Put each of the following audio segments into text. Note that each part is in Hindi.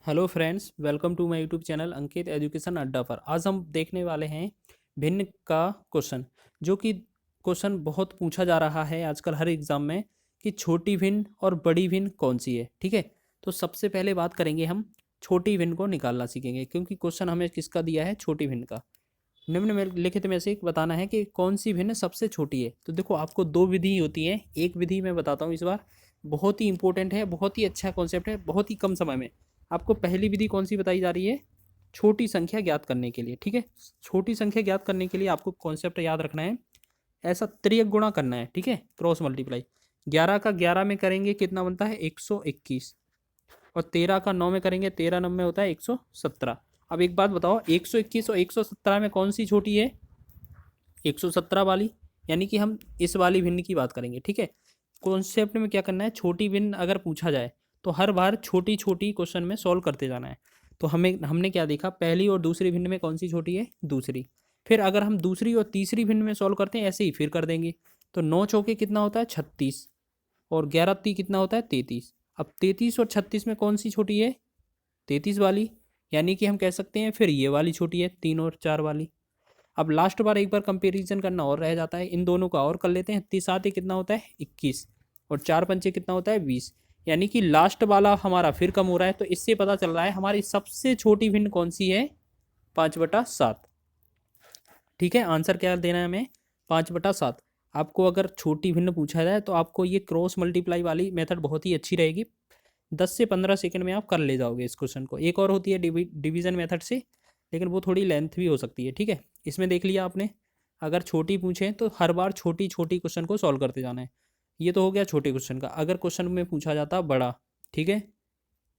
Hello friends, welcome to my YouTube channel Ankit education Adda पर। आज हम देखने वाले हैं भिन्न का क्वेश्चन, जो कि क्वेश्चन बहुत पूछा जा रहा है आजकल हर एग्जाम में कि छोटी भिन्न और बड़ी भिन्न कौन सी है। ठीक है, तो सबसे पहले बात करेंगे हम छोटी भिन्न को निकालना सीखेंगे, क्योंकि क्वेश्चन हमें किसका दिया है, छोटी भिन्न का। निम्न में लिखित में से बताना है कि कौन सी भिन्न सबसे छोटी है। तो देखो, आपको दो विधि होती है। एक विधि मैं बताता हूँ इस बार, बहुत ही इंपॉर्टेंट है, बहुत ही अच्छा कॉन्सेप्ट है, बहुत ही कम समय में। आपको पहली विधि कौन सी बताई जा रही है, छोटी संख्या ज्ञात करने के लिए। ठीक है, छोटी संख्या ज्ञात करने के लिए आपको कॉन्सेप्ट याद रखना है। ऐसा त्रियक गुणा करना है, ठीक है, क्रॉस मल्टीप्लाई। 11 का 11 में करेंगे कितना बनता है, 121। और 13 का 9 में करेंगे, 13 9 में होता है 117। अब एक बात बताओ, 121 और 117 में कौन सी छोटी है, 117 वाली। यानी कि हम इस वाली भिन्न की बात करेंगे। ठीक है, कॉन्सेप्ट में क्या करना है, छोटी भिन्न अगर पूछा जाए तो हर बार छोटी छोटी क्वेश्चन में सॉल्व करते जाना है। तो हमने क्या देखा, पहली और दूसरी भिन्न में कौन सी छोटी है, दूसरी। फिर अगर हम दूसरी और तीसरी भिन्न में सॉल्व करते हैं, ऐसे ही फिर कर देंगे। तो 9 चौके कितना होता है, 36। और 11 ती कितना होता है, 33। अब 33 और 36 में कौन सी छोटी है, 33 वाली। यानी कि हम कह सकते हैं फिर ये वाली छोटी है, 3 और 4 वाली। अब लास्ट बार एक बार कंपैरिजन करना और रह जाता है, इन दोनों का और कर लेते हैं। 37 ही कितना होता है, 21। और 4 पंचे कितना होता है, 20। यानी कि लास्ट वाला हमारा फिर कम हो रहा है। तो इससे पता चल रहा है हमारी सबसे छोटी भिन्न कौन सी है, 5/7। ठीक है, आंसर क्या देना है हमें, 5/7। आपको अगर छोटी भिन्न पूछा जाए तो आपको ये क्रॉस मल्टीप्लाई वाली मेथड बहुत ही अच्छी रहेगी। 10 से 15 सेकंड में आप कर ले जाओगे इस क्वेश्चन को। एक और होती है डिवीजन मेथड से, लेकिन वो थोड़ी लेंथ भी हो सकती है। ठीक है, इसमें देख लिया आपने, अगर छोटी पूछे तो हर बार छोटी छोटी क्वेश्चन को सॉल्व करते जाना है। ये तो हो गया छोटे क्वेश्चन का। अगर क्वेश्चन में पूछा जाता बड़ा, ठीक है,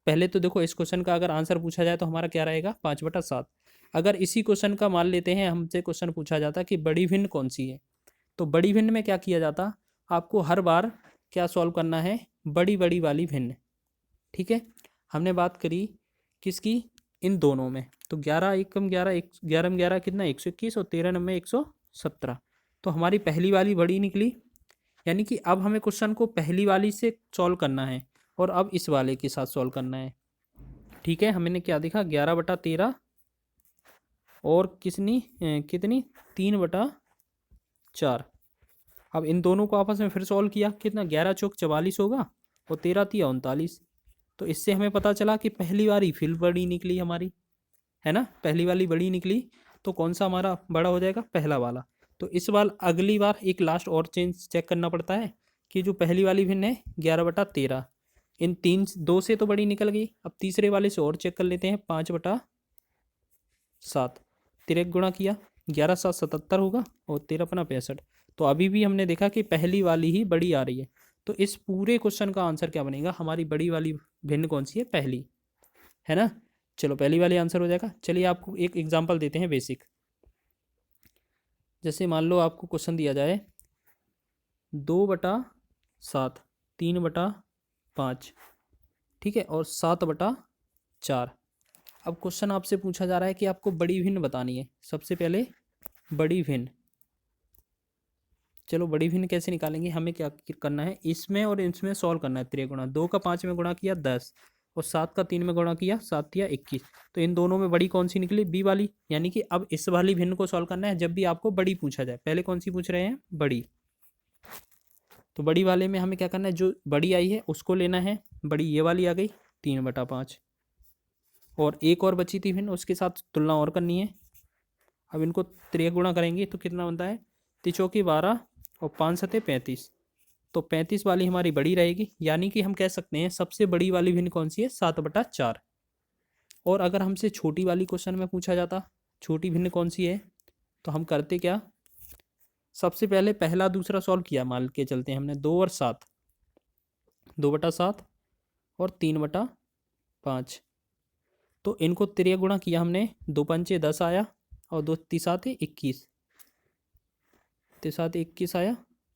पहले तो देखो इस क्वेश्चन का अगर आंसर पूछा जाए तो हमारा क्या रहेगा, 5/7। अगर इसी क्वेश्चन का मान लेते हैं, हमसे क्वेश्चन पूछा जाता कि बड़ी भिन्न कौन सी है, तो बड़ी भिन्न में क्या किया जाता, आपको हर बार क्या सॉल्व करना है, बड़ी बड़ी वाली भिन्न। ठीक है, हमने बात करी किसकी, इन दोनों में। तो 11 एकम 11, 11 में 11 कितना, 121। और 13 नंबर 117। तो हमारी पहली वाली बड़ी निकली। यानी कि अब हमें क्वेश्चन को पहली वाली से सॉल्व करना है और अब इस वाले के साथ सॉल्व करना है। ठीक है, हमने क्या देखा, 11/13 और कितनी, 3/4। अब इन दोनों को आपस में फिर सॉल्व किया, कितना, 11 चौक 44 होगा और 13 तिया 39। तो इससे हमें पता चला कि पहली वाली फिर बड़ी निकली हमारी, है ना, पहली वाली बड़ी निकली। तो कौन सा हमारा बड़ा हो जाएगा, पहला वाला। तो इस बार अगली बार एक लास्ट और चेंज चेक करना पड़ता है कि जो पहली वाली भिन्न है 11/13, इन तीन दो से तो बड़ी निकल गई। अब तीसरे वाले से और चेक कर लेते हैं, 5/7। तिरक गुणा किया, 11×7 = 77 होगा और 13×5 = 65। तो अभी भी हमने देखा कि पहली वाली ही बड़ी आ रही है। तो इस पूरे क्वेश्चन का आंसर क्या बनेगा, हमारी बड़ी वाली भिन्न कौन सी है, पहली, है ना। चलो, पहली वाली आंसर हो जाएगा। चलिए आपको एक एग्जांपल देते हैं बेसिक। जैसे मान लो आपको क्वेश्चन दिया जाए 2/7, 3/5, ठीक है, और 7/4। अब क्वेश्चन आपसे पूछा जा रहा है कि आपको बड़ी भिन्न बतानी है। सबसे पहले बड़ी भिन्न, चलो बड़ी भिन्न कैसे निकालेंगे, हमें क्या करना है, इसमें और इसमें सॉल्व करना है। त्रिगुणा, 2 का 5 में गुणा किया 10, और 7 का 3 में गुणा किया 7 या 21। तो इन दोनों में बड़ी कौन सी निकली, बी वाली। यानी कि अब इस वाली भिन्न को सॉल्व करना है जब भी आपको बड़ी पूछा जाए। पहले कौन सी पूछ रहे हैं, बड़ी। तो बड़ी वाले में हमें क्या करना है, जो बड़ी आई है उसको लेना है। बड़ी ये वाली आ गई, 3/5। और एक और बची थी भिन्न, उसके साथ तुलना और करनी है। अब इनको त्रिगुणा करेंगे तो कितना बनता है, 3×4 = 12 और 5×7 = 35। तो 35 वाली हमारी बड़ी रहेगी। यानी कि हम कह सकते हैं सबसे बड़ी वाली भिन्न कौन सी है, 7/4। और अगर हमसे छोटी वाली क्वेश्चन में पूछा जाता छोटी भिन्न कौन सी है, तो हम करते क्या, सबसे पहले पहला दूसरा सॉल्व किया, मान के चलते हैं हमने 2 और 7, 2/7 और 3/5। तो इनको त्रिगुणा किया हमने, 2×5 = 10 आया और 2×3=7 = 21, 3×7 = 21 आया।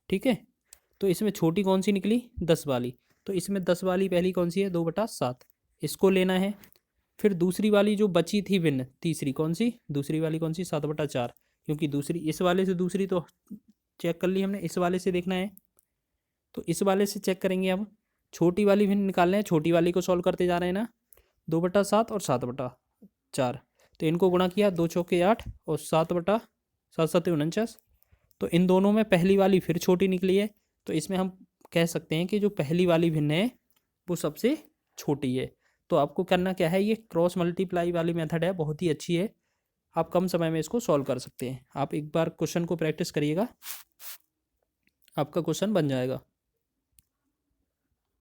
ठीक है, तो इसमें छोटी कौन सी निकली, 10 वाली। तो इसमें 10 वाली पहली कौन सी है, 2/7, इसको लेना है। फिर दूसरी वाली जो बची थी भिन्न, तीसरी कौन सी, दूसरी वाली कौन सी, 7/4। क्योंकि दूसरी इस वाले से दूसरी तो चेक कर ली हमने, इस वाले से देखना है। तो इस वाले से चेक करेंगे। अब छोटी वाली भिन्न निकालना है, छोटी वाली को सॉल्व करते जा रहे हैं ना। 2/7 और 7/4। तो इनको गुणा किया, 2 चौके 8 और 7/7 तो इन दोनों में पहली वाली फिर छोटी निकली है, तो इसमें हम कह सकते हैं कि जो पहली वाली भिन्न है वो सबसे छोटी है। तो आपको करना क्या है, ये क्रॉस मल्टीप्लाई वाली मेथड है, बहुत ही अच्छी है, आप कम समय में इसको सॉल्व कर सकते हैं। आप एक बार क्वेश्चन को प्रैक्टिस करिएगा, आपका क्वेश्चन बन जाएगा।